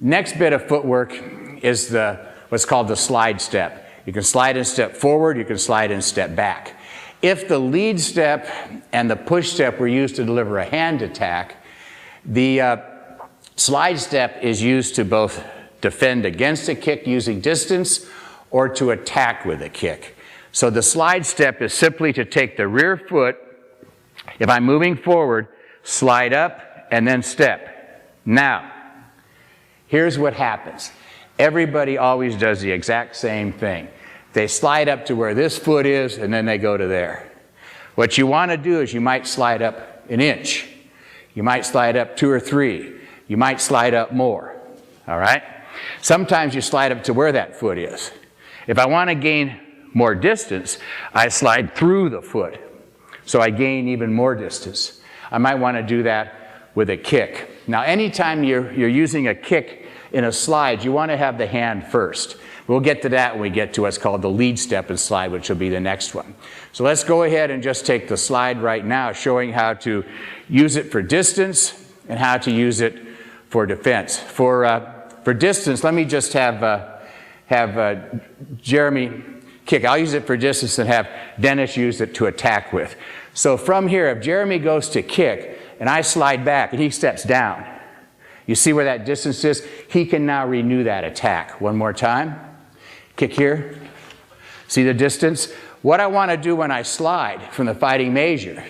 Next bit of footwork is what's called the slide step. You can slide and step forward, you can slide and step back. If the lead step and the push step were used to deliver a hand attack, the slide step is used to both defend against a kick using distance or to attack with a kick. So the slide step is simply to take the rear foot, if I'm moving forward, slide up and then step. Now, here's what happens. Everybody always does the exact same thing. They slide up to where this foot is and then they go to there. What you want to do is you might slide up an inch. You might slide up 2 or 3. You might slide up more. All right? Sometimes you slide up to where that foot is. If I want to gain more distance, I slide through the foot. So I gain even more distance. I might want to do that with a kick. Now, anytime you're using a kick in a slide, you want to have the hand first. We'll get to that when we get to what's called the lead step and slide, which will be the next one. So let's go ahead and just take the slide right now, showing how to use it for distance and how to use it for defense. For distance, let me just have Jeremy kick. I'll use it for distance and have Dennis use it to attack with. So from here, if Jeremy goes to kick and I slide back and he steps down, you see where that distance is? He can now renew that attack. One more time. Kick here. See the distance? What I want to do when I slide from the fighting measure,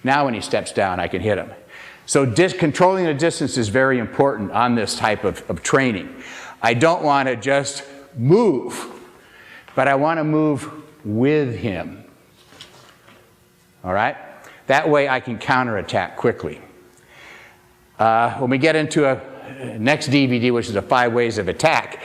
now when he steps down, I can hit him. So controlling the distance is very important on this type of training. I don't want to just move, but I want to move with him. All right? That way I can counterattack quickly. When we get into a next DVD, which is the 5 ways of attack,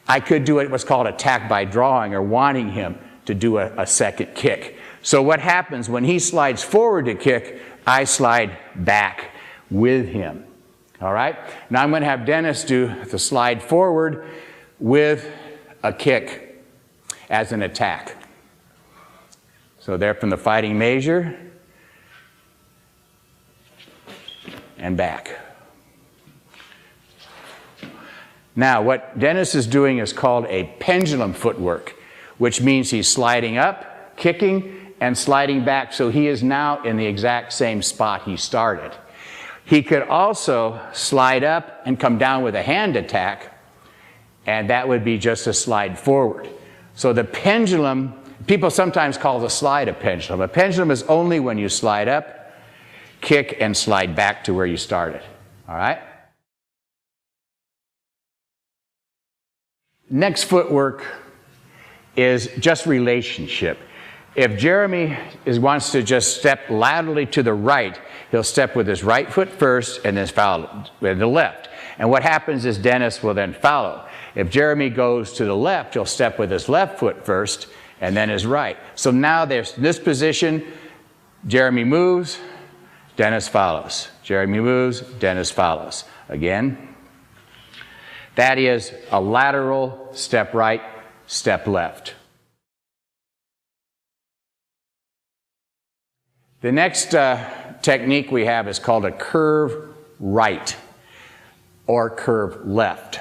I could do what's called attack by drawing or wanting him to do a second kick. So what happens when he slides forward to kick, I slide back with him. All right? Now I'm going to have Dennis do the slide forward with a kick as an attack. So there from the fighting measure and back. Now, what Dennis is doing is called a pendulum footwork, which means he's sliding up, kicking, and sliding back, so he is now in the exact same spot he started. He could also slide up and come down with a hand attack, and that would be just a slide forward. So the pendulum, people sometimes call the slide a pendulum. A pendulum is only when you slide up, kick, and slide back to where you started. All right? Next footwork is just relationship. If Jeremy wants to just step laterally to the right, he'll step with his right foot first and then follow with the left. And what happens is Dennis will then follow. If Jeremy goes to the left, he'll step with his left foot first and then his right. So now there's this position, Jeremy moves, Dennis follows. Jeremy moves, Dennis follows. Again. That is a lateral step right, step left. The next technique we have is called a curve right or curve left.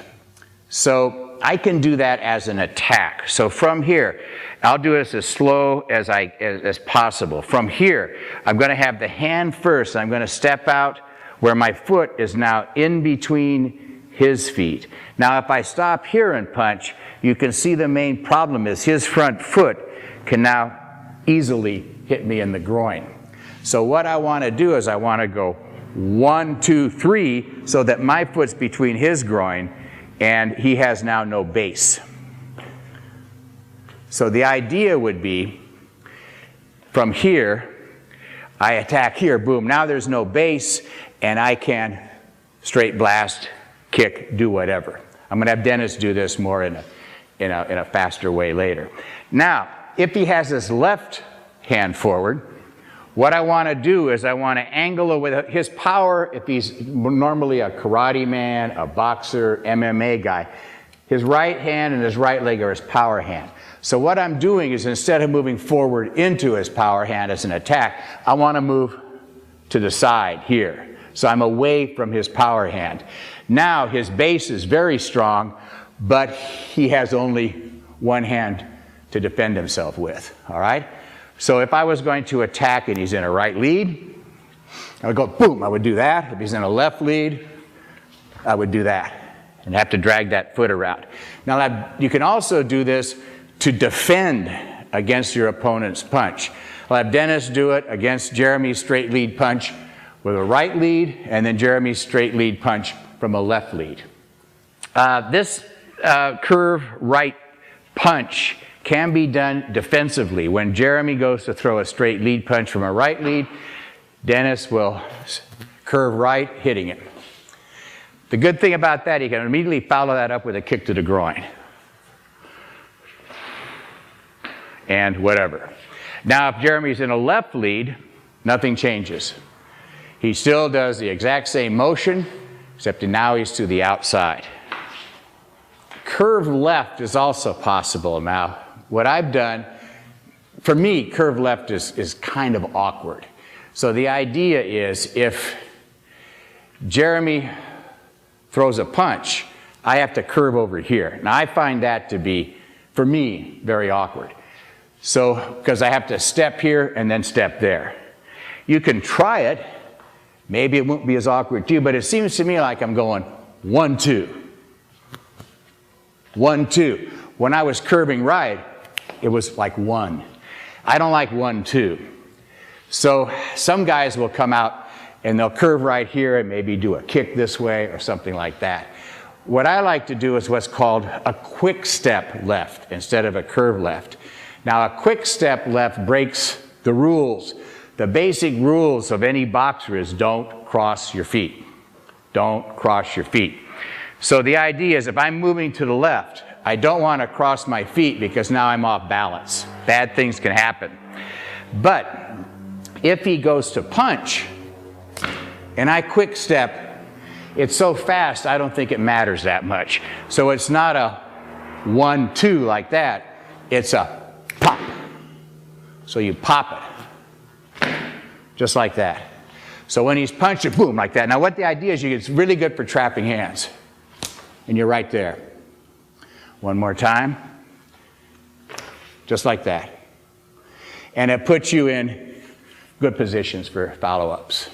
So I can do that as an attack. So from here, I'll do this as slow as possible. From here, I'm going to have the hand first. I'm going to step out where my foot is now in between his feet. Now if I stop here and punch, you can see the main problem is his front foot can now easily hit me in the groin. So what I want to do is I want to go 1, 2, 3 so that my foot's between his groin and he has now no base. So the idea would be from here, I attack here, boom, now there's no base and I can straight blast, kick, do whatever. I'm going to have Dennis do this more in a faster way later. Now, if he has his left hand forward, what I want to do is I want to angle with his power. If he's normally a karate man, a boxer, MMA guy, his right hand and his right leg are his power hand. So what I'm doing is instead of moving forward into his power hand as an attack, I want to move to the side here. So I'm away from his power hand. Now his base is very strong, but he has only one hand to defend himself with, all right? So if I was going to attack and he's in a right lead, I would go boom, I would do that. If he's in a left lead, I would do that and have to drag that foot around. Now you can also do this to defend against your opponent's punch. I'll have Dennis do it against Jeremy's straight lead punch with a right lead, and then Jeremy's straight lead punch from a left lead. This curve right punch can be done defensively. When Jeremy goes to throw a straight lead punch from a right lead, Dennis will curve right, hitting it. The good thing about that, he can immediately follow that up with a kick to the groin. And whatever. Now, if Jeremy's in a left lead, nothing changes. He still does the exact same motion, except now he's to the outside. Curve left is also possible. Now, what I've done, for me, curve left is kind of awkward. So the idea is if Jeremy throws a punch, I have to curve over here. Now, I find that to be, for me, very awkward. So, because I have to step here and then step there. You can try it. Maybe it won't be as awkward to you, but it seems to me like I'm going 1, 2. 1, 2. When I was curving right, it was like 1. I don't like 1, 2. So some guys will come out and they'll curve right here and maybe do a kick this way or something like that. What I like to do is what's called a quick step left instead of a curve left. Now, a quick step left breaks the rules. The basic rules of any boxer is don't cross your feet. Don't cross your feet. So the idea is if I'm moving to the left, I don't want to cross my feet because now I'm off balance. Bad things can happen. But if he goes to punch and I quick step, it's so fast I don't think it matters that much. So it's not a 1, 2 like that. It's a pop. So you pop it. Just like that. So when he's punching, boom, like that. Now what the idea is, it's really good for trapping hands. And you're right there. One more time. Just like that. And it puts you in good positions for follow-ups.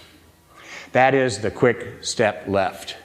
That is the quick step left.